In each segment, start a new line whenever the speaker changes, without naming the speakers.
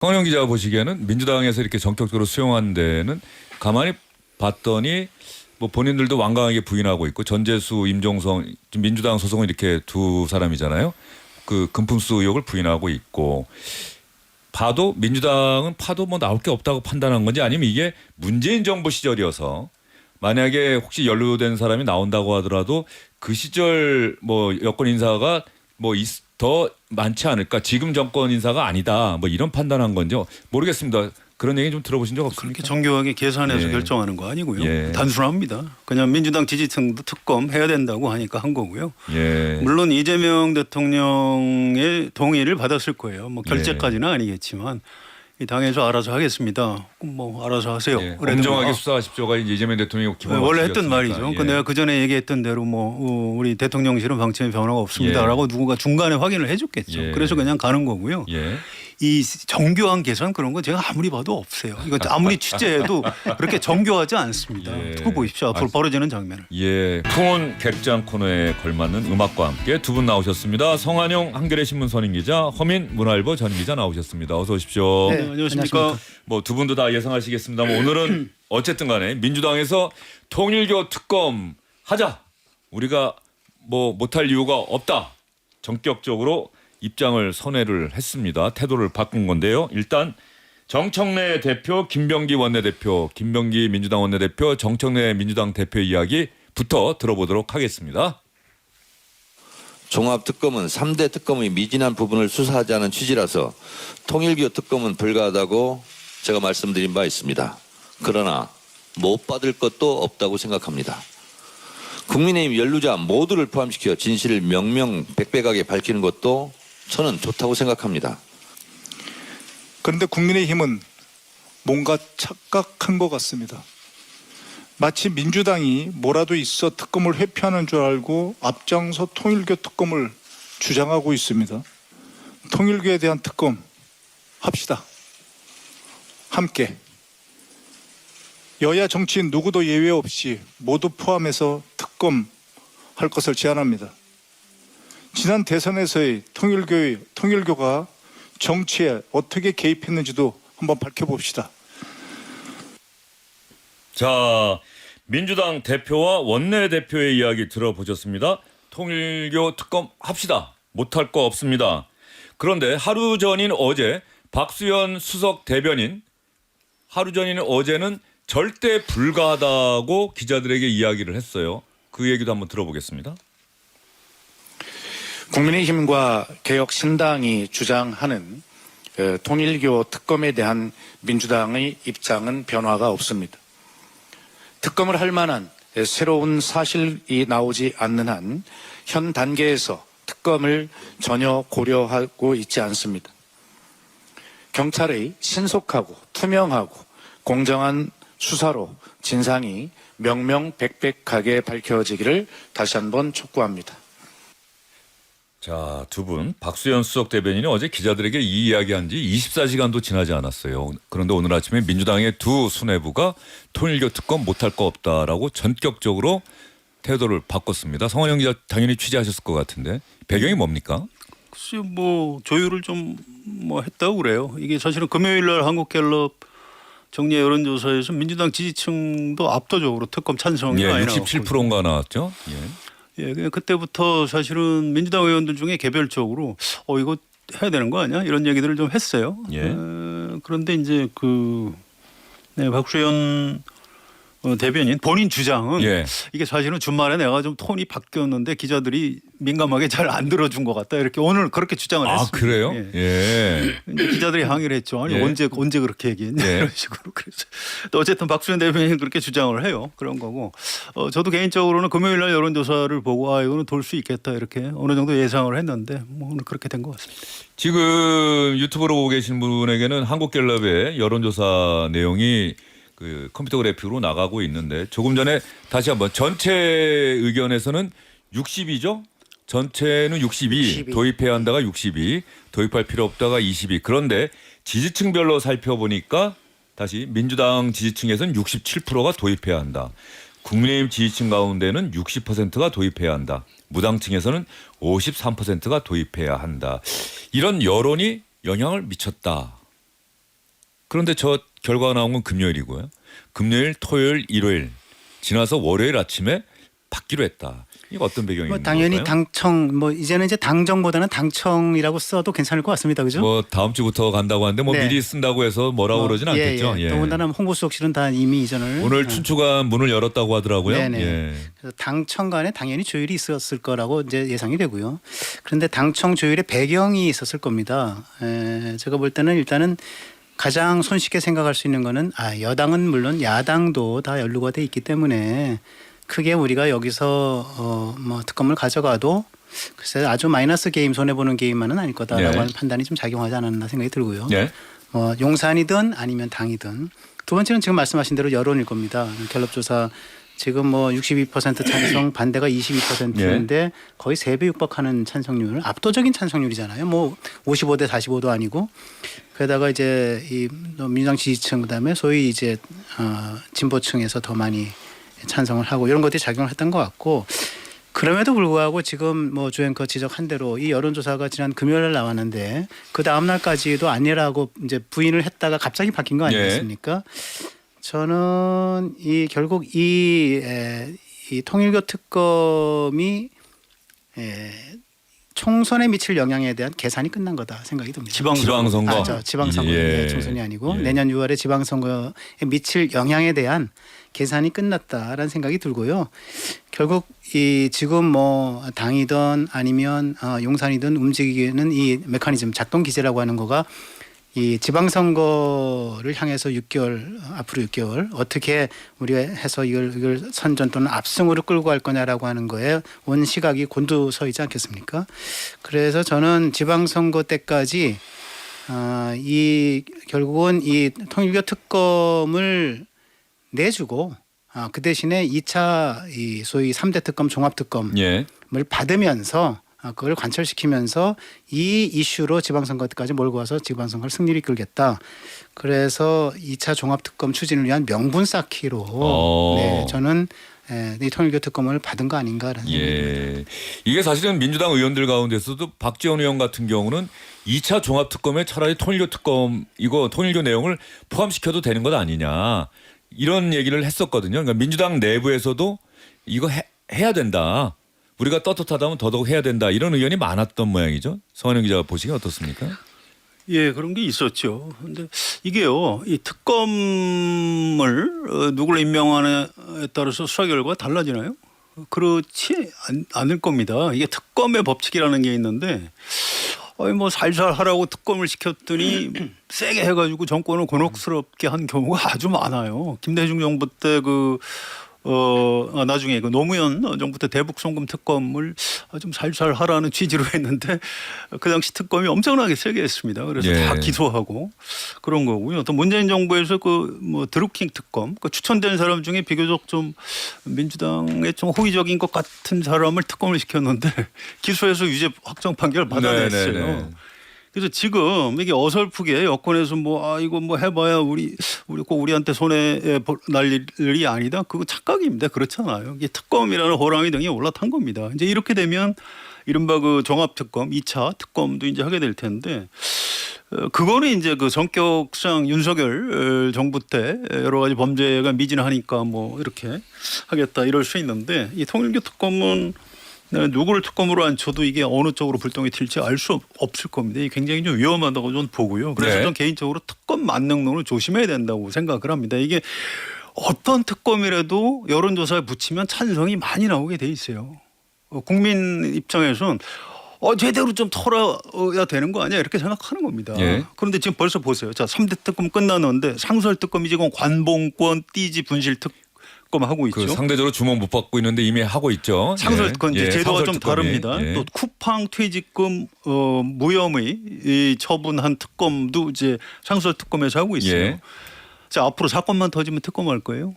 황영 기자가 보시기에는 민주당에서 이렇게 전격적으로 수용한 데는 가만히 봤더니 뭐 본인들도 완강하게 부인하고 있고 전재수, 임종성 민주당 소속은 이렇게 두 사람이잖아요. 그 금품수 의혹을 부인하고 있고 봐도 민주당은 파도 뭐 나올 게 없다고 판단한 건지 아니면 이게 문재인 정부 시절이어서 만약에 혹시 연루된 사람이 나온다고 하더라도 그 시절 뭐 여권 인사가 뭐 더 많지 않을까 지금 정권 인사가 아니다 뭐 이런 판단한 건지 모르겠습니다. 그런 얘기 좀 들어보신 적 없습니까?
그렇게 정교하게 계산해서
예.
결정하는 거 아니고요.
예.
단순합니다. 그냥 민주당 지지층도 특검 해야 된다고 하니까 한 거고요.
예.
물론 이재명 대통령의 동의를 받았을 거예요. 뭐 결재까지는 아니겠지만 이 당에서 알아서 하겠습니다. 뭐 알아서 하세요.
예.
그래도
엄정하게
뭐
수사하십시오가 이제 이재명 대통령이 기본
원래 했던
원칙이었으니까.
말이죠.
예.
그 내가 그 전에 얘기했던 대로 뭐 우리 대통령실은 방침에 변화가 없습니다라고 누군가 중간에 확인을 해줬겠죠.
예.
그래서 그냥 가는 거고요.
예.
이 정교한 계산 그런 거 제가 아무리 봐도 없어요. 이거 아무리 취재해도 그렇게 정교하지 않습니다.
예.
듣고 보십시오. 앞으로 벌어지는 장면을.
예, 풍운 객장 코너에 걸맞는 음악과 함께 두 분 나오셨습니다. 성한용 한겨레 신문 선임 기자, 허민 문화일보 전 기자 나오셨습니다. 어서 오십시오.
네, 안녕하십니까.
뭐 두 분도 다 예상하시겠습니다만 오늘은 어쨌든 간에 민주당에서 통일교 특검 하자. 우리가 뭐 못할 이유가 없다. 전격적으로 입장을 선회를 했습니다. 태도를 바꾼 건데요. 일단 정청래 대표, 김병기 원내대표, 김병기 민주당 원내대표, 정청래 민주당 대표 이야기부터 들어보도록 하겠습니다.
종합특검은 3대 특검의 미진한 부분을 수사하자는 취지라서 통일교 특검은 불가하다고 제가 말씀드린 바 있습니다. 그러나 못 받을 것도 없다고 생각합니다. 국민의힘 연루자 모두를 포함시켜 진실을 명명백백하게 밝히는 것도 저는 좋다고 생각합니다.
그런데 국민의힘은 뭔가 착각한 것 같습니다. 마치 민주당이 뭐라도 있어 특검을 회피하는 줄 알고 앞장서 통일교 특검을 주장하고 있습니다. 통일교에 대한 특검 합시다. 함께. 여야 정치인 누구도 예외 없이 모두 포함해서 특검할 것을 제안합니다. 지난 대선에서의 통일교가 정치에 어떻게 개입했는지도 한번 밝혀봅시다.
자, 민주당 대표와 원내대표의 이야기 들어보셨습니다. 통일교 특검 합시다. 못할 거 없습니다. 그런데 하루 전인 어제 박수현 수석 대변인 하루 전인 어제는 절대 불가하다고 기자들에게 이야기를 했어요. 그 얘기도 한번 들어보겠습니다.
국민의힘과 개혁신당이 주장하는 통일교 특검에 대한 민주당의 입장은 변화가 없습니다. 특검을 할 만한 새로운 사실이 나오지 않는 한 현 단계에서 특검을 전혀 고려하고 있지 않습니다. 경찰의 신속하고 투명하고 공정한 수사로 진상이 명명백백하게 밝혀지기를 다시 한번 촉구합니다.
자, 두 분 박수현 수석 대변인이 어제 기자들에게 이 이야기한 지 24시간도 지나지 않았어요. 그런데 오늘 아침에 민주당의 두 수뇌부가 통일교 특검 못할 거 없다라고 전격적으로 태도를 바꿨습니다. 성환영 기자 당연히 취재하셨을 것 같은데 배경이 뭡니까?
글쎄 뭐 조율을 좀 뭐 했다고 그래요. 이게 사실은 금요일 날 한국갤럽 정례 여론조사에서 민주당 지지층도 압도적으로 특검 찬성이
예,
많이
67%인가 나왔죠. 예.
예, 그때부터 사실은 민주당 의원들 중에 개별적으로 이거 해야 되는 거 아니야? 이런 얘기들을 좀 했어요.
예.
그런데 이제 박수현 대변인 본인 주장은
예.
이게 사실은 주말에 내가 좀 톤이 바뀌었는데 기자들이 민감하게 잘 안 들어준 것 같다. 이렇게 오늘 그렇게 주장을
아,
했습니다.
그래요?
예.
예.
이제 기자들이 항의를 했죠. 아니
예.
언제 그렇게 얘기했냐
예.
이런 식으로. 그래서 또 어쨌든 박수현 대변인은 그렇게 주장을 해요. 그런 거고. 저도 개인적으로는 금요일 날 여론조사를 보고 이거는 돌 수 있겠다 이렇게 어느 정도 예상을 했는데 뭐 오늘 그렇게 된 것 같습니다.
지금 유튜브로 보고 계신 분에게는 한국갤럽의 여론조사 내용이 그 컴퓨터 그래픽으로 나가고 있는데 조금 전에 다시 한번 전체 의견에서는 60이죠? 전체는 62, 도입해야 한다가 62, 도입할 필요 없다가 22. 그런데 지지층별로 살펴보니까 다시 민주당 지지층에서는 67%가 도입해야 한다. 국민의힘 지지층 가운데는 60%가 도입해야 한다. 무당층에서는 53%가 도입해야 한다. 이런 여론이 영향을 미쳤다. 그런데 저 결과가 나온 건 금요일이고요. 금요일, 토요일, 일요일 지나서 월요일 아침에 받기로 했다. 이거 어떤 배경이
뭐
있는
당연히
걸까요?
당청 뭐 이제는 이제 당정보다는 당청이라고 써도 괜찮을 것 같습니다. 그죠?
뭐 다음 주부터 간다고 하는데 뭐
네.
미리 쓴다고 해서 뭐라고 그러진 않겠죠.
예.
예.
더군다나 홍보수석실은 다 이미 이전을
오늘 춘추관 문을 열었다고 하더라고요.
네네.
예.
그래서 당청 간에 당연히 조율이 있었을 거라고 이제 예상이 되고요. 그런데 당청 조율의 배경이 있었을 겁니다. 제가 볼 때는 일단은 가장 손쉽게 생각할 수 있는 거는 여당은 물론 야당도 다 연루가 돼 있기 때문에 크게 우리가 여기서 뭐 특검을 가져가도 글쎄 아주 마이너스 게임 손해 보는 게임만은 아닐 거다라고
네.
하는 판단이 좀 작용하지 않았나 생각이 들고요.
예.
뭐 용산이든 아니면 당이든 두 번째는 지금 말씀하신 대로 여론일 겁니다. 갤럽조사 지금 뭐 62% 찬성 반대가 22%인데 거의 3배 육박하는 찬성률 압도적인 찬성률이잖아요. 뭐 55대 45도 아니고 게다가 이제 이 민주당 지지층 그다음에 소위 이제 진보층에서 더 많이 찬성을 하고 이런 것들이 작용을 했던 것 같고 그럼에도 불구하고 지금 뭐 주앵커 지적한 대로 이 여론조사가 지난 금요일에 나왔는데 그 다음 날까지도 아니라고 이제 부인을 했다가 갑자기 바뀐 거 아니겠습니까? 저는 이 결국 이 통일교 특검이 총선에 미칠 영향에 대한 계산이 끝난 거다 생각이 듭니다.
지방선거.
지방선거
예.
총선이 아니고
예.
내년 6월에 지방선거에 미칠 영향에 대한 계산이 끝났다라는 생각이 들고요. 결국 이 지금 뭐 당이든 아니면 용산이든 움직이는 이 메커니즘 작동 기제라고 하는 거가 이 지방선거를 향해서 6개월 앞으로 6개월 어떻게 우리가 해서 이걸 선전 또는 압승으로 끌고 갈 거냐라고 하는 거에 온 시각이 곤두서 있지 않겠습니까? 그래서 저는 지방선거 때까지 이 결국은 이 통일교 특검을 내주고 그 대신에 2차 이 소위 3대 특검 종합특검을
예.
받으면서 그걸 관철시키면서 이 이슈로 지방선거 때까지 몰고 와서 지방선거를 승리를 이끌겠다. 그래서 2차 종합특검 추진을 위한 명분 쌓기로 네, 저는 이 통일교 특검을 받은 거 아닌가라는
예. 이게 사실은 민주당 의원들 가운데서도 박지원 의원 같은 경우는 2차 종합특검에 차라리 통일교 특검 이거 통일교 내용을 포함시켜도 되는 것 아니냐 이런 얘기를 했었거든요. 그러니까 민주당 내부에서도 이거 해야 된다. 우리가 떳떳하다면 더더욱 해야 된다. 이런 의견이 많았던 모양이죠. 성환영 기자가 보시기에 어떻습니까?
예, 그런 게 있었죠. 근데 이게요, 이 특검을 누구를 임명하느냐에 따라서 수사 결과가 달라지나요? 그렇지 않을 겁니다. 이게 특검의 법칙이라는 게 있는데, 뭐 살살 하라고 특검을 시켰더니 세게 해가지고 정권을 곤혹스럽게 한 경우가 아주 많아요. 김대중 정부 때 나중에 그 노무현 정부 때 대북 송금 특검을 좀 살살 하라는 취지로 했는데 그 당시 특검이 엄청나게 세게 했습니다. 그래서 다 기소하고 그런 거고요. 또 문재인 정부에서 뭐 드루킹 특검 추천된 사람 중에 비교적 좀 민주당에 좀 호의적인 것 같은 사람을 특검을 시켰는데 기소해서 유죄 확정 판결을 받아냈어요.
네네네.
그래서 지금 이게 어설프게 여권에서 이거 해봐야 우리 꼭 우리한테 손해 날 일이 아니다. 그거 착각입니다. 그렇잖아요. 이게 특검이라는 호랑이 등에 올라탄 겁니다. 이제 이렇게 되면 이른바 그 종합특검, 2차 특검도 이제 하게 될 텐데 그거는 이제 그 성격상 윤석열 정부 때 여러 가지 범죄가 미진하니까 이렇게 하겠다 이럴 수 있는데 이 통일교 특검은 누구를 특검으로 앉혀도 이게 어느 쪽으로 불똥이 튈지 알 수 없을 겁니다. 이게 굉장히 좀 위험하다고 저는 보고요. 그래서 저는 개인적으로 특검 만능론을 조심해야 된다고 생각을 합니다. 이게 어떤 특검이라도 여론조사에 붙이면 찬성이 많이 나오게 돼 있어요. 국민 입장에서는 제대로 좀 털어야 되는 거 아니야 이렇게 생각하는 겁니다.
예.
그런데 지금 벌써 보세요. 자, 3대 특검 끝났는데 상설 특검이 지금 관봉권 띠지 분실 특검 하고 있죠.
그 상대적으로 주목 못 받고 있는데 이미 하고 있죠.
상설특검 이제 제도가
상설
좀
특검이.
다릅니다. 또 쿠팡 퇴직금 무혐의 이 처분한 특검도 이제 상설특검에서 하고 있어요.
예.
자, 앞으로 사건만 터지면 특검할 거예요.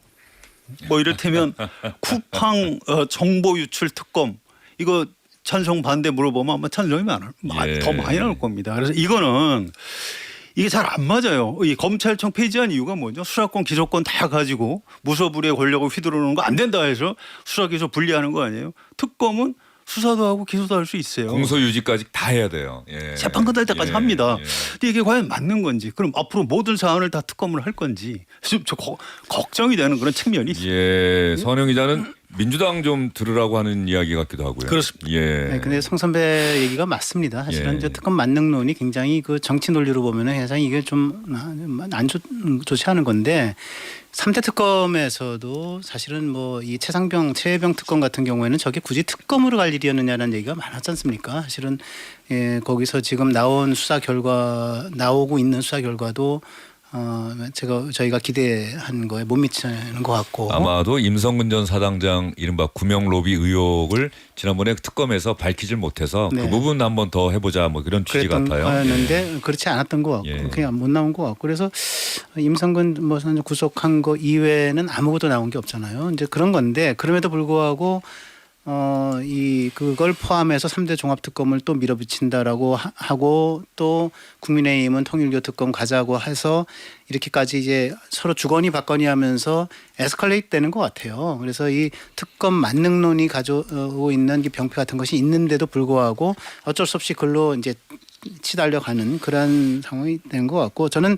이를테면 쿠팡 정보 유출 특검 이거 찬성 반대 물어보면 아마 찬성이 더 많이 나올 겁니다. 그래서 이거는 이게 잘 안 맞아요. 이 검찰청 폐지한 이유가 뭐죠? 수사권, 기소권 다 가지고 무소불위의 권력을 휘두르는 거 안 된다 해서 수사, 기소 분리하는 거 아니에요? 특검은 수사도 하고 기소도 할 수 있어요.
공소유지까지 다 해야 돼요. 예.
재판 끝날 때까지
예.
합니다.
예.
근데 이게 과연 맞는 건지, 그럼 앞으로 모든 사안을 다 특검을 할 건지 좀 걱정이 되는 그런 측면이 있습니다.
예, 선영 기자는 민주당 좀 들으라고 하는 이야기 같기도 하고요.
그렇습니다.
예.
네, 근데 송 선배 얘기가 맞습니다. 사실은
예.
이제 특검 만능론이 굉장히 그 정치 논리로 보면은 굉장히 이게 좀 안 좋지 않은 건데 3대 특검에서도 사실은 뭐 이 최혜병 특검 같은 경우에는 저게 굳이 특검으로 갈 일이었느냐는 얘기가 많았지 않습니까? 사실은 거기서 지금 나오고 있는 수사 결과도 저희가 기대한 거에 못 미치는 것 같고
아마도 임성근 전 사당장 이른바 구명 로비 의혹을 지난번에 특검에서 밝히질 못해서
네.
그 부분 한번 더 해보자 뭐 그런 취지 같아요.
거였는데 그렇지 않았던 것 같고
예.
그냥 못 나온 것 같고 그래서 임성근 뭐 구속한 거 이외에는 아무것도 나온 게 없잖아요. 이제 그런 건데 그럼에도 불구하고 그걸 포함해서 3대 종합특검을 또 밀어붙인다라고 하고 또 국민의힘은 통일교 특검 가자고 해서 이렇게까지 이제 서로 주거니 받거니 하면서 에스컬레이트 되는 것 같아요. 그래서 이 특검 만능론이 가져오고 있는 이 병폐 같은 것이 있는데도 불구하고 어쩔 수 없이 글로 이제 치달려가는 그런 상황이 된 것 같고 저는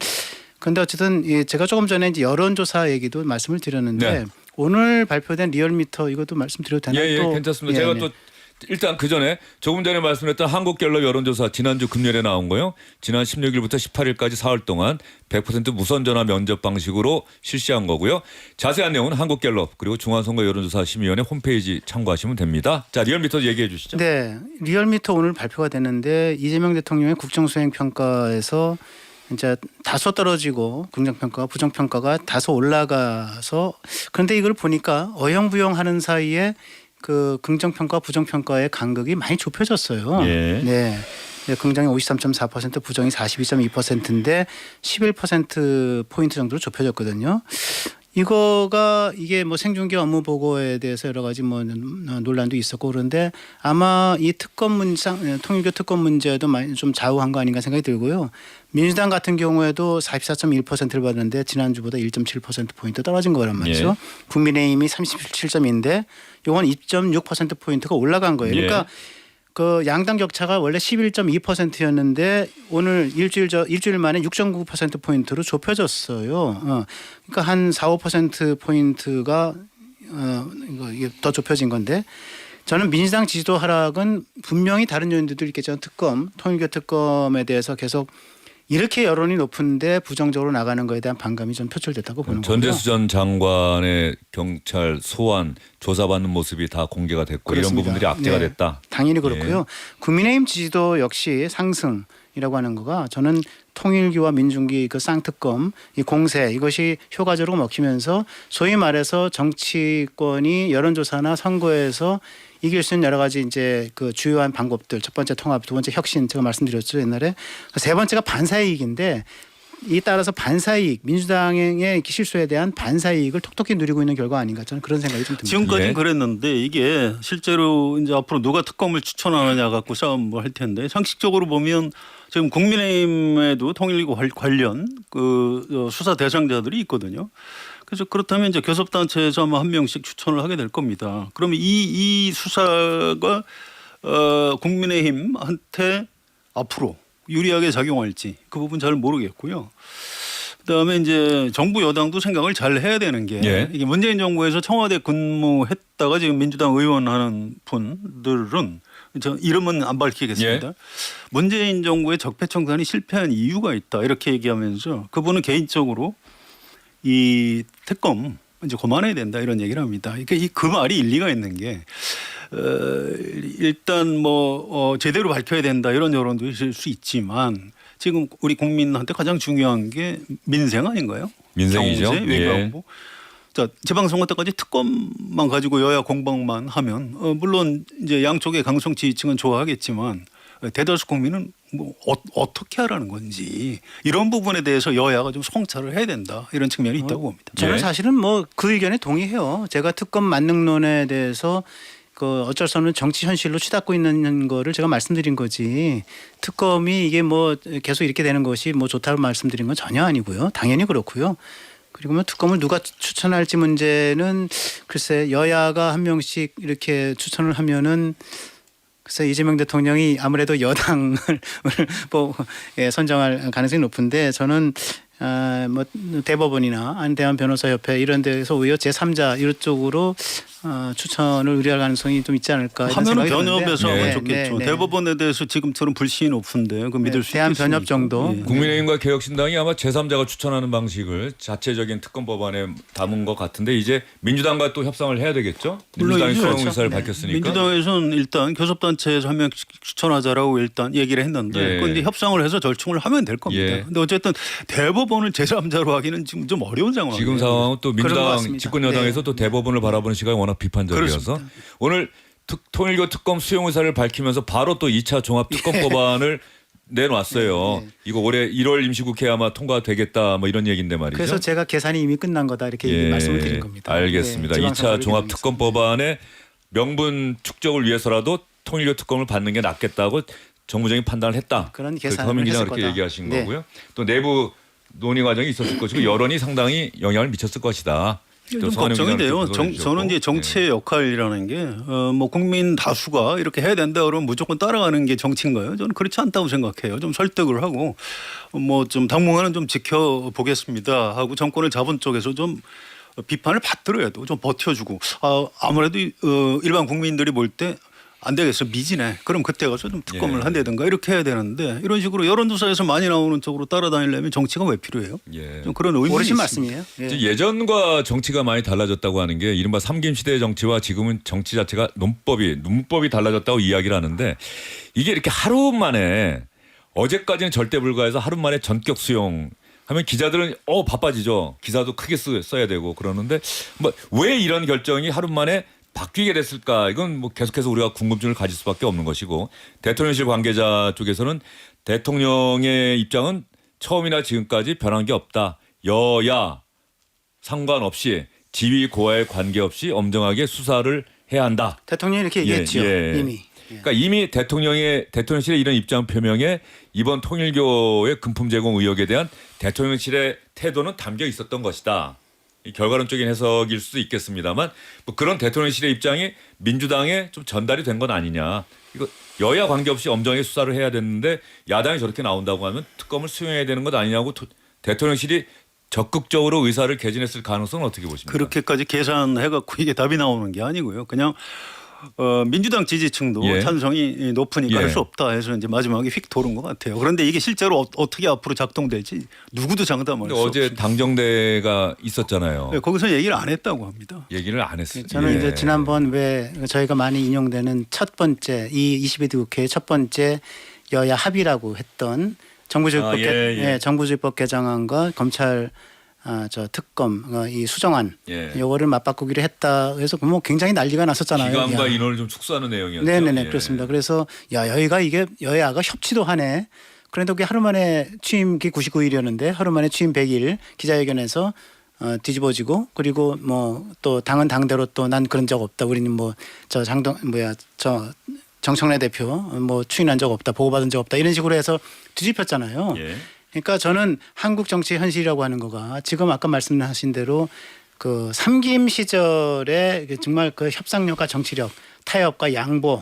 근데 어쨌든 제가 조금 전에 이제 여론조사 얘기도 말씀을 드렸는데
네.
오늘 발표된 리얼미터 이것도 말씀드려도 되나요?
예,
또
괜찮습니다.
예,
제가
네.
또 일단 그 전에 조금 전에 말씀드렸던 한국갤럽 여론조사 지난주 금요일에 나온 거요. 지난 16일부터 18일까지 사흘 동안 100% 무선전화 면접 방식으로 실시한 거고요. 자세한 내용은 한국갤럽 그리고 중앙선거 여론조사 심의위원회 홈페이지 참고하시면 됩니다. 자, 리얼미터 얘기해 주시죠.
네, 리얼미터 오늘 발표가 됐는데 이재명 대통령의 국정수행 평가에서 이제 다소 떨어지고 긍정평가가 부정평가가 다소 올라가서 그런데 이걸 보니까 어영부영하는 사이에 그 긍정평가 부정평가의 간극이 많이 좁혀졌어요.
예.
네. 긍정이 53.4% 부정이 42.2%인데 11%포인트 정도로 좁혀졌거든요. 이게 뭐 생중계 업무 보고에 대해서 여러 가지 뭐 논란도 있었고 그런데 아마 이 통일교 특검 문제도 많이 좀 좌우한 거 아닌가 생각이 들고요. 민주당 같은 경우에도 44.1%를 받았는데 지난주보다 1.7%포인트 떨어진 거란 말이죠.
예.
국민의힘이 37.2인데 이건 2.6%포인트가 올라간 거예요.
예.
그러니까 그 양당 격차가 원래 11.2%였는데 오늘 일주일 만에 6.9%포인트로 좁혀졌어요. 그러니까 한 4~5% 포인트가 이게 더 좁혀진 건데 저는 민주당 지지도 하락은 분명히 다른 요인들도 있겠지만 통일교 특검에 대해서 계속 이렇게 여론이 높은데 부정적으로 나가는 거에 대한 반감이 좀 표출됐다고 보는 거죠.
전재수 전 장관의 경찰 소환 조사받는 모습이 다 공개가 됐고
그렇습니다.
이런 부분들이 악재가
네.
됐다.
당연히 그렇고요. 국민의힘 지지도 역시 상승이라고 하는 거가 저는 통일교와 민중기 그 쌍특검 이 공세 이것이 효과적으로 먹히면서 소위 말해서 정치권이 여론조사나 선거에서 이길 수 있는 여러 가지 이제 그 주요한 방법들 첫 번째 통합, 두 번째 혁신 제가 말씀드렸죠 옛날에 세 번째가 반사이익인데 이 따라서 반사이익 민주당의 실수에 대한 반사이익을 톡톡히 누리고 있는 결과 아닌가 저는 그런 생각이 좀 듭니다.
지금까지는
예.
그랬는데 이게 실제로 이제 앞으로 누가 특검을 추천하느냐 갖고 싸움을 할 텐데 상식적으로 보면 지금 국민의힘에도 통일교 관련 그 수사 대상자들이 있거든요. 그래서 그렇다면 이제 교섭단체에서 아마 한 명씩 추천을 하게 될 겁니다. 그러면 이 수사가 국민의힘한테 앞으로 유리하게 작용할지 그 부분 잘 모르겠고요. 그다음에 이제 정부 여당도 생각을 잘 해야 되는 게
예.
이게 문재인 정부에서 청와대 근무했다가 지금 민주당 의원하는 분들은 저 이름은 안 밝히겠습니다.
예.
문재인 정부의 적폐청산이 실패한 이유가 있다 이렇게 얘기하면서 그분은 개인적으로 이 특검 이제 그만해야 된다 이런 얘기를 합니다. 그러니까 그 말이 일리가 있는 게 일단 뭐 제대로 밝혀야 된다 이런 여론도 있을 수 있지만 지금 우리 국민한테 가장 중요한 게 민생 아닌가요?
민생이죠.
경제, 외교안보. 자, 재방선거 때까지 특검만 가지고 여야 공방만 하면 물론 이제 양쪽의 강성 지지층은 좋아하겠지만 대다수 국민은 뭐 어떻게 하라는 건지 이런 부분에 대해서 여야가 좀 성찰을 해야 된다 이런 측면이 있다고 봅니다.
저는
예.
사실은 뭐 그 의견에 동의해요. 제가 특검 만능론에 대해서 그 어쩔 수 없는 정치 현실로 치닫고 있는 거를 제가 말씀드린 거지. 특검이 이게 뭐 계속 이렇게 되는 것이 뭐 좋다고 말씀드린 건 전혀 아니고요. 당연히 그렇고요. 그리고 뭐 특검을 누가 추천할지 문제는 글쎄 여야가 한 명씩 이렇게 추천을 하면은 그래서 이재명 대통령이 아무래도 여당을 선정할 가능성이 높은데 저는 뭐 대법원이나 아니면 대한변호사협회 이런 데서 오히려 제3자 이쪽으로 추천을 의뢰할 가능성이 좀 있지 않을까 이런
하면은
생각이 드는데.
변협에서 하면
네,
좋겠죠.
네.
대법원에 대해서 지금처럼 불신이 높은데 그 믿을 수
대한
있겠습니까?
변협 정도.
예.
국민의힘과 개혁신당이 아마 제3자가 추천하는 방식을 자체적인 특검 법안에 담은 것 같은데 이제 민주당과 또 협상을 해야 되겠죠? 민주당이
물론이죠.
수용
그렇죠.
의사를
네.
밝혔으니까.
민주당에서는 일단 교섭단체에서 한 명씩 추천하자라고 일단 얘기를 했는데
예.
그건 이제 협상을 해서 절충을 하면 될 겁니다.
예.
근데 어쨌든 대법원을 제3자로 하기는 지금 좀 어려운 상황이에요.
지금 상황은 또
그런 것
민주당
같습니다.
집권 여당에서
네.
또 대법원을 바라보는 시각이 워낙 비판적이어서 오늘 통일교 특검 수용 의사를 밝히면서 바로 또 2차 종합 특검 법안을 내놨어요.
네.
이거 올해 1월 임시국회 아마 통과되겠다 뭐 이런 얘기인데 말이죠.
그래서 제가 계산이 이미 끝난 거다 이렇게
예,
말씀을 드린 겁니다.
알겠습니다.
네,
2차 종합
지방선거를
특검 법안의 명분 축적을 위해서라도 통일교 특검을 받는 게 낫겠다고 정무적인 판단을 했다.
그런 계산을
서민 기자가
했을
그렇게
거다.
얘기하신
네.
거고요. 또 내부 논의 과정이 있었을 것이고 여론이 상당히 영향을 미쳤을 것이다.
좀
또 서한영
걱정이
기자는
돼요.
그렇게 보도해
저는 이제
주셨고.
정치의 역할이라는 게 뭐 국민 다수가 이렇게 해야 된다 그러면 무조건 따라가는 게 정치인가요? 저는 그렇지 않다고 생각해요. 좀 설득을 하고 뭐 좀 당분간은 좀 지켜보겠습니다 하고 정권을 잡은 쪽에서 좀 비판을 받더라도 좀 버텨주고 아무래도 일반 국민들이 볼 때 안 되겠어 미지네. 그럼 그때 가서 좀 특검을
예.
한다든가 이렇게 해야 되는데 이런 식으로 여론조사에서 많이 나오는 쪽으로 따라다니려면 정치가 왜 필요해요?
예.
좀 그런 의문이
오르신
있습니다.
말씀이에요. 예.
이제 예전과 정치가 많이 달라졌다고 하는 게 이른바 삼김 시대의 정치와 지금은 정치 자체가 문법이 달라졌다고 이야기를 하는데 이게 이렇게 하루 만에 어제까지는 절대 불가해서 하루 만에 전격 수용 하면 기자들은 바빠지죠. 기사도 크게 써야 되고 그러는데 뭐 왜 이런 결정이 하루 만에 바뀌게 됐을까? 이건 뭐 계속해서 우리가 궁금증을 가질 수밖에 없는 것이고 대통령실 관계자 쪽에서는 대통령의 입장은 처음이나 지금까지 변한 게 없다. 여야 상관없이 지위 고하에 관계없이 엄정하게 수사를 해야 한다.
대통령이 이렇게 얘기했죠. 이미.
그러니까 이미 대통령실의 이런 입장 표명에 이번 통일교의 금품 제공 의혹에 대한 대통령실의 태도는 담겨 있었던 것이다. 이 결과론적인 해석일 수도 있겠습니다만 뭐 그런 대통령실의 입장이 민주당에 좀 전달이 된 건 아니냐. 이거 여야 관계없이 엄정하게 수사를 해야 되는데 야당이 저렇게 나온다고 하면 특검을 수용해야 되는 것 아니냐고 대통령실이 적극적으로 의사를 개진했을 가능성은 어떻게 보십니까?
그렇게까지 계산해갖고 이게 답이 나오는 게 아니고요. 그냥 민주당 지지층도
예.
찬성이 높으니까
예.
할 수 없다 해서 이제 마지막에 휙 도는 것 같아요. 그런데 이게 실제로 어떻게 앞으로 작동될지 누구도 장담할 수
근데 어제
없습니다.
당정대가 있었잖아요.
네, 거기서 얘기를 안 했다고 합니다.
얘기를 안 했어요.
저는
예.
이제 지난번 왜 저희가 많이 인용되는 첫 번째 이 22대 국회의 첫 번째 여야 합의라고 했던 정부조직법 정부조직법 개정안과 검찰 특검 이 수정안 요거를 맞바꾸기로 했다 해서 뭐 굉장히 난리가 났었잖아요.
기간과
야.
인원을 좀 축소하는 내용이었죠.
네네네
예.
그렇습니다. 그래서 여야가 협치도 하네. 그런데 그게 하루 만에 취임기 99일이었는데 하루 만에 취임 100일 기자회견에서 뒤집어지고 그리고 뭐 또 당은 당대로 또 난 그런 적 없다. 우리는 뭐 정청래 대표 뭐 추인한 적 없다. 보고받은 적 없다. 이런 식으로 해서 뒤집혔잖아요.
예.
그러니까 저는 한국 정치의 현실이라고 하는 거가 지금 아까 말씀하신 대로 그 삼김 시절에 정말 그 협상력과 정치력, 타협과 양보,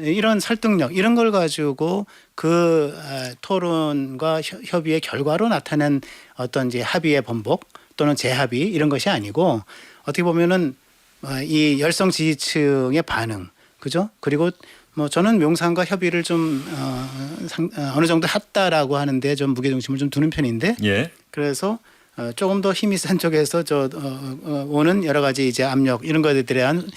이런 설득력 이런 걸 가지고 그 토론과 협의의 결과로 나타낸 어떤 이제 합의의 번복 또는 재합의 이런 것이 아니고 어떻게 보면은 이 열성 지지층의 반응, 그죠? 그리고 뭐 저는 명상과 협의를 좀 어느 정도 했다라고 하는데 좀 무게중심을 좀 두는 편인데
예.
그래서 조금 더 힘이 센 쪽에서 오는 여러 가지 이제 압력 이런 것에 대한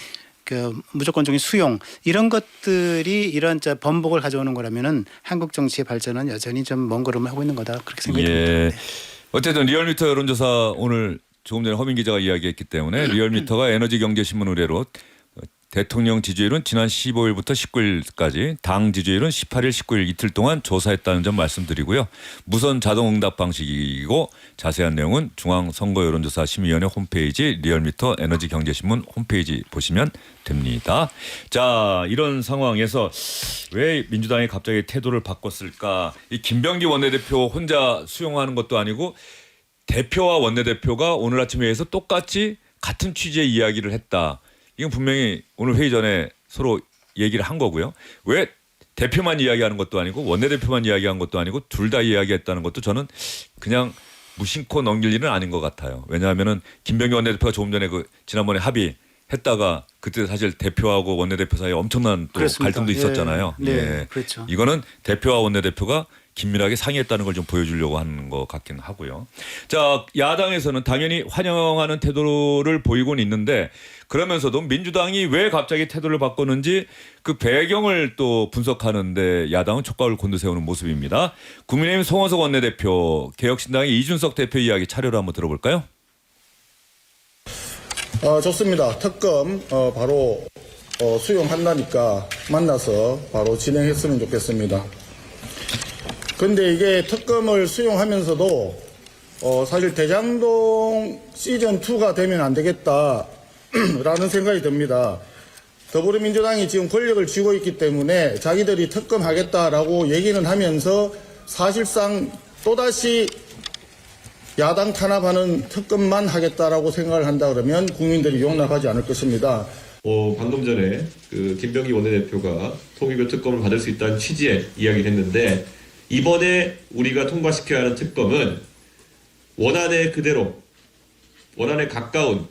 그 무조건적인 수용 이런 것들이 이런 번복을 가져오는 거라면은 한국 정치의 발전은 여전히 좀 먼 걸음을 하고 있는 거다 그렇게 생각이 듭니다.
예.
네.
어쨌든 리얼미터 여론조사 오늘 조금 전에 허민 기자가 이야기했기 때문에 리얼미터가 에너지경제신문 의뢰로 대통령 지지율은 지난 15일부터 19일까지 당 지지율은 18일, 19일 이틀 동안 조사했다는 점 말씀드리고요. 무선 자동응답 방식이고 자세한 내용은 중앙선거여론조사심의위원회 홈페이지 리얼미터 에너지경제신문 홈페이지 보시면 됩니다. 자, 이런 상황에서 왜 민주당이 갑자기 태도를 바꿨을까? 이 김병기 원내대표 혼자 수용하는 것도 아니고 대표와 원내대표가 오늘 아침 회의에서 똑같이 같은 취지의 이야기를 했다. 이건 분명히 오늘 회의 전에 서로 얘기를 한 거고요. 왜 대표만 이야기하는 것도 아니고 원내대표만 이야기한 것도 아니고 둘 다 이야기했다는 것도 저는 그냥 무심코 넘길 일은 아닌 것 같아요. 왜냐하면은 김병기 원내대표가 조금 전에 그 지난번에 합의했다가 그때 사실 대표하고 원내대표 사이에 엄청난 또
그렇습니다.
갈등도 있었잖아요.
예. 네, 그렇죠.
이거는 대표와 원내대표가 긴밀하게 상의했다는 걸 좀 보여주려고 하는 것 같긴 하고요. 자, 야당에서는 당연히 환영하는 태도를 보이고는 있는데 그러면서도 민주당이 왜 갑자기 태도를 바꿨는지 그 배경을 또 분석하는데 야당은 촉각을 곤두세우는 모습입니다. 국민의힘 송원석 원내대표, 개혁신당의 이준석 대표 이야기 차례로 한번 들어볼까요?
좋습니다. 특검 바로 수용한다니까 만나서 바로 진행했으면 좋겠습니다. 근데 이게 특검을 수용하면서도 사실 대장동 시즌2가 되면 안 되겠다라는 생각이 듭니다. 더불어민주당이 지금 권력을 쥐고 있기 때문에 자기들이 특검하겠다라고 얘기는 하면서 사실상 또다시 야당 탄압하는 특검만 하겠다라고 생각을 한다 그러면 국민들이 용납하지 않을 것입니다.
방금 전에 그 김병기 원내대표가 통일교 특검을 받을 수 있다는 취지의 이야기를 했는데 이번에 우리가 통과시켜야 하는 특검은 원안에 그대로 원안에 가까운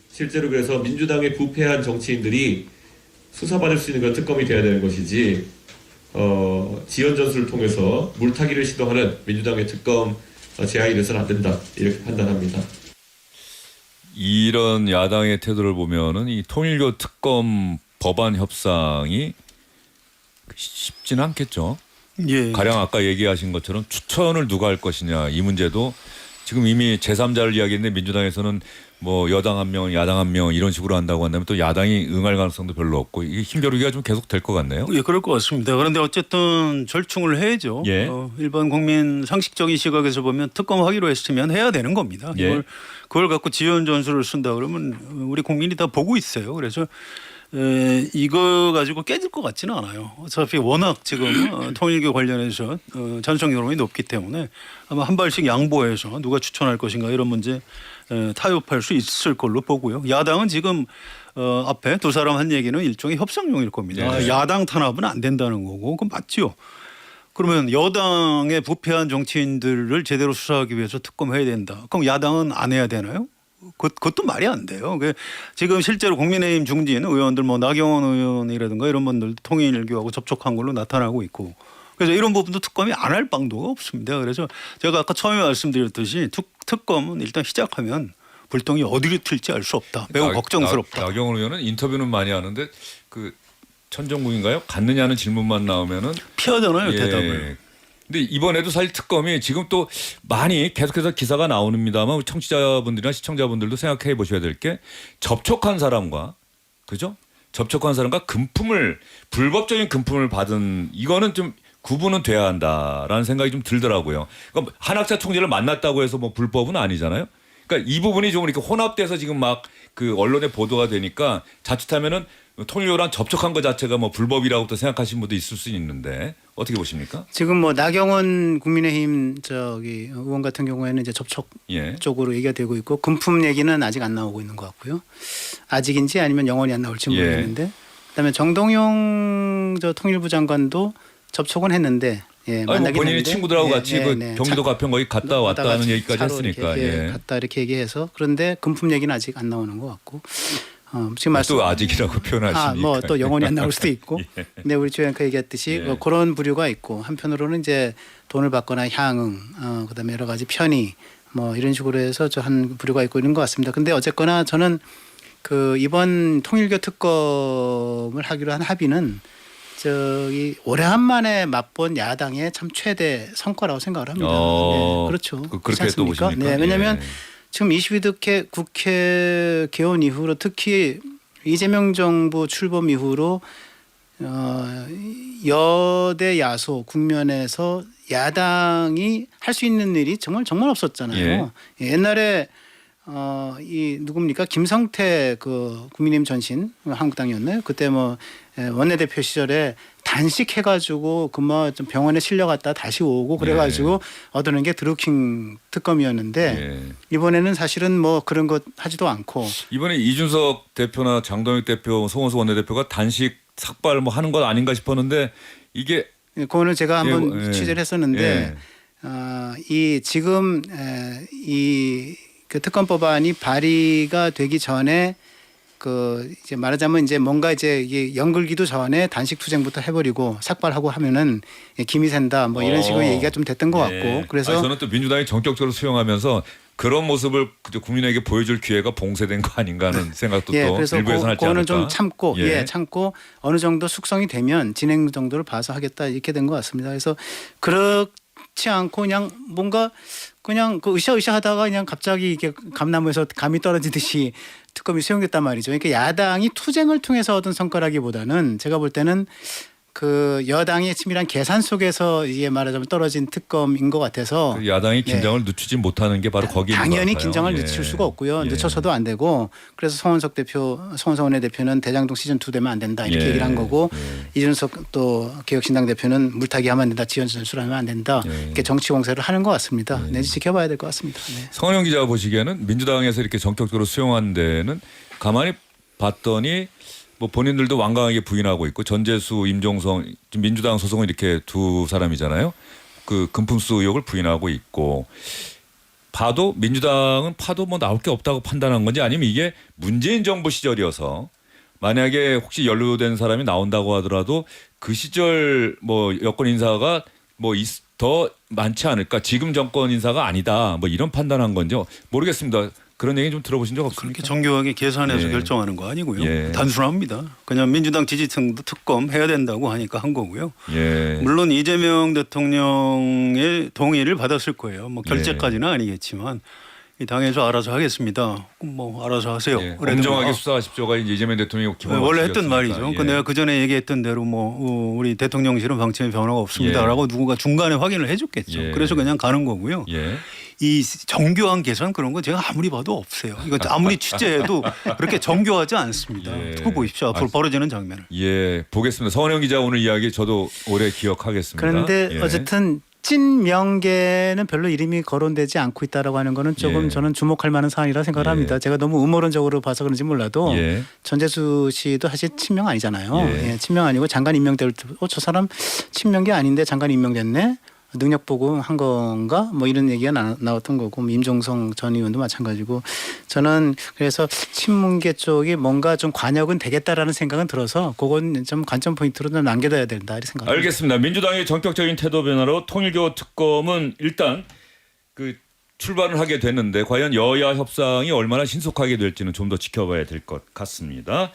실제로 그래서 민주당의 부패한 정치인들이 수사받을 수 있는 그런 특검이 돼야 되는 것이지 지연 전술을 통해서 물타기를 시도하는 민주당의 특검 제안이 돼서는 안 된다 이렇게 판단합니다.
이런 야당의 태도를 보면은 이 통일교 특검 법안 협상이 쉽지는 않겠죠.
예.
가령 아까 얘기하신 것처럼 추천을 누가 할 것이냐 이 문제도 지금 이미 제3자를 이야기했는데 민주당에서는 뭐 여당 한 명, 야당 한 명 이런 식으로 한다고 한다면 또 야당이 응할 가능성도 별로 없고 이게 힘겨루기가 좀 계속 될 것 같네요.
예, 그럴 것 같습니다. 그런데 어쨌든 절충을 해야죠.
예.
일반 국민 상식적인 시각에서 보면 특검하기로 했으면 해야 되는 겁니다.
예.
그걸 갖고 지연 전술을 쓴다 그러면 우리 국민이 다 보고 있어요. 그래서 이거 가지고 깨질 것 같지는 않아요. 어차피 워낙 지금 통일교 관련해서 찬성 여론이 높기 때문에 아마 한 발씩 양보해서 누가 추천할 것인가 이런 문제 타협할 수 있을 걸로 보고요. 야당은 지금 앞에 두 사람 한 얘기는 일종의 협상용일 겁니다.
네.
야당 탄압은 안 된다는 거고 그건 맞죠. 그러면 여당의 부패한 정치인들을 제대로 수사하기 위해서 특검해야 된다. 그럼 야당은 안 해야 되나요? 그것도 말이 안 돼요. 지금 실제로 국민의힘 중진 의원들 뭐 나경원 의원이라든가 이런 분들도 통일교하고 접촉한 걸로 나타나고 있고 그래서 이런 부분도 특검이 안 할 방도가 없습니다. 그래서 제가 아까 처음에 말씀드렸듯이 특검은 일단 시작하면 불똥이 어디로 튈지 알 수 없다. 매우 걱정스럽다.
나경원 의원은 인터뷰는 많이 하는데 그 천정국인가요? 갔느냐는 질문만 나오면은
피하잖아요,
예.
대답을.
근데 이번에도 사실 특검이 지금 또 많이 계속해서 기사가 나오는입니다만 우리 청취자분들이나 시청자분들도 생각해 보셔야 될 게 접촉한 사람과 그죠? 접촉한 사람과 불법적인 금품을 받은 이거는 좀 구분은 돼야 한다라는 생각이 좀 들더라고요. 그러니까 한학자 총재를 만났다고 해서 뭐 불법은 아니잖아요. 그러니까 이 부분이 좀 이렇게 혼합돼서 지금 막 그 언론에 보도가 되니까 자칫하면은 통일교랑 접촉한 것 자체가 뭐 불법이라고 또 생각하시는 분도 있을 수 있는데 어떻게 보십니까?
지금 뭐 나경원 국민의힘 의원 같은 경우에는 이제 접촉
예.
쪽으로 얘기가 되고 있고 금품 얘기는 아직 안 나오고 있는 것 같고요. 아직인지 아니면 영원히 안 나올지 모르겠는데 그다음에 정동영 통일부 장관도 접촉은 했는데
아니,
만나긴
본인이
했는데
친구들하고 같이 그
네.
경기도 가평 거기 갔다 왔다는 얘기까지
차로
했으니까
이렇게,
예.
갔다 이렇게 얘기해서 그런데 금품 얘기는 아직 안 나오는 것 같고 지금
또 아직이라고 표현하시니까
뭐 또 영원히 안 나올 수도 있고
예.
근데 우리 조영카 얘기했듯이
예.
뭐 그런 부류가 있고 한편으로는 이제 돈을 받거나 향응 그다음에 여러 가지 편의 뭐 이런 식으로 해서 한 부류가 있고 이런 것 같습니다. 근데 어쨌거나 저는 그 이번 통일교 특검을 하기로 한 합의는 오래간만에 맛본 야당의 참 최대 성과라고 생각을 합니다. 네, 그렇죠.
그렇게 또 보십니까?
네, 왜냐하면
예.
지금 22대 국회 개원 이후로 특히 이재명 정부 출범 이후로 여대 야소 국면에서 야당이 할 수 있는 일이 정말 없었잖아요. 옛날에 이 누굽니까 김성태 그 국민의힘 전신 한국당이었나요? 그때 뭐 원내대표 시절에 단식해가지고 좀 병원에 실려갔다 다시 오고 그래가지고 얻어낸 게 드루킹 특검이었는데 이번에는 사실은 뭐 그런 것 하지도 않고
이번에 이준석 대표나 장동혁 대표, 송원석 원내대표가 단식 삭발 뭐 하는 것 아닌가 싶었는데 이게
그거는 제가 한번
예,
취재를 했었는데 이 지금 그 특검법안이 발의가 되기 전에 그 이제 말하자면 이제 뭔가 이제 이게 연글기도 전에 단식 투쟁부터 해버리고 삭발하고 하면은 김이 샌다 뭐 이런 식으로 얘기가 좀 됐던 것 같고 그래서
저는 또 민주당이 전격적으로 수용하면서 그런 모습을 국민에게 보여줄 기회가 봉쇄된 거 아닌가 하는 생각도 또
그래서
일부에서는 하지
그거는
않을까.
좀 참고 참고 어느 정도 숙성이 되면 진행 정도를 봐서 하겠다 이렇게 된 것 같습니다. 그래서 그렇지 않고 그냥 뭔가 그냥 그 으쌰으쌰 하다가 그냥 갑자기 이게 감나무에서 감이 떨어지듯이 특검이 수용됐단 말이죠. 그러니까 야당이 투쟁을 통해서 얻은 성과라기보다는 제가 볼 때는 그 여당의 치밀한 계산 속에서 이게 말하자면 떨어진 특검인 것 같아서
그 야당이 긴장을 늦추지 못하는 게 바로 거기인 것
당연히
같아요.
긴장을
예.
늦출 수가 없고요.
예.
늦춰서도 안 되고 그래서 송원석 원내대표는 대장동 시즌 2 되면 안 된다 이렇게
예.
얘기를 한 거고
예.
이준석 또 개혁신당 대표는 물타기 하면 안 된다. 지연 전술하면 안 된다.
예.
이렇게 정치 공세를 하는 것 같습니다. 내지 지켜봐야 될 것 같습니다. 네.
성원영 기자가 보시기에는 민주당에서 이렇게 전격적으로 수용한 데는 가만히 봤더니 뭐 본인들도 완강하게 부인하고 있고 전재수, 임종성 지금 민주당 소속은 이렇게 두 사람이잖아요. 그 금품수 의혹을 부인하고 있고 봐도 민주당은 파도 뭐 나올 게 없다고 판단한 건지 아니면 이게 문재인 정부 시절이어서 만약에 혹시 연루된 사람이 나온다고 하더라도 그 시절 뭐 여권 인사가 뭐 더 많지 않을까 지금 정권 인사가 아니다 뭐 이런 판단한 건지 모르겠습니다. 그런 얘기 좀 들어보신 적 없습니까?
그렇게 정교하게 계산해서
예.
결정하는 거 아니고요.
예.
단순합니다. 그냥 민주당 지지층도 특검 해야 된다고 하니까 한 거고요.
예.
물론 이재명 대통령의 동의를 받았을 거예요. 뭐 결재까지는 아니겠지만 이 당에서 알아서 하겠습니다. 뭐 알아서 하세요.
예.
그래도
엄정하게
뭐
수사하십시오가 이제 이재명 대통령이 기본
원래 했던
원칙이었으니까.
말이죠.
예.
그 내가 그 전에 얘기했던 대로 뭐 우리 대통령실은 방침에 변화가 없습니다라고 누군가 중간에 확인을 해줬겠죠.
예.
그래서 그냥 가는 거고요.
예.
이 정교한 계산 그런 거 제가 아무리 봐도 없어요. 이거 아무리 취재해도 그렇게 정교하지 않습니다.
예.
듣고 보십시오. 앞으로 벌어지는 장면을.
예, 보겠습니다. 성원영 기자 오늘 이야기 저도 오래 기억하겠습니다.
그런데
예.
어쨌든 찐 명계는 별로 이름이 거론되지 않고 있다라고 하는 거는 조금
예.
저는 주목할 만한 사안이라 생각을
예.
합니다. 제가 너무 음모론적으로 봐서 그런지 몰라도
예.
전재수 씨도 사실 친명 아니잖아요.
예.
예, 친명 아니고 장관 임명될 때 저 사람 친명계 아닌데 장관 임명됐네. 능력 보고 한 건가 뭐 이런 얘기가 나왔던 거고 임종성 전 의원도 마찬가지고 저는 그래서 친문계 쪽이 뭔가 좀 관역은 되겠다라는 생각은 들어서 그건 좀 관점 포인트로 좀 남겨둬야 된다 이렇게 생각합니다.
알겠습니다. 민주당의 전격적인 태도 변화로 통일교 특검은 일단 그 출발을 하게 됐는데 과연 여야 협상이 얼마나 신속하게 될지는 좀 더 지켜봐야 될 것 같습니다.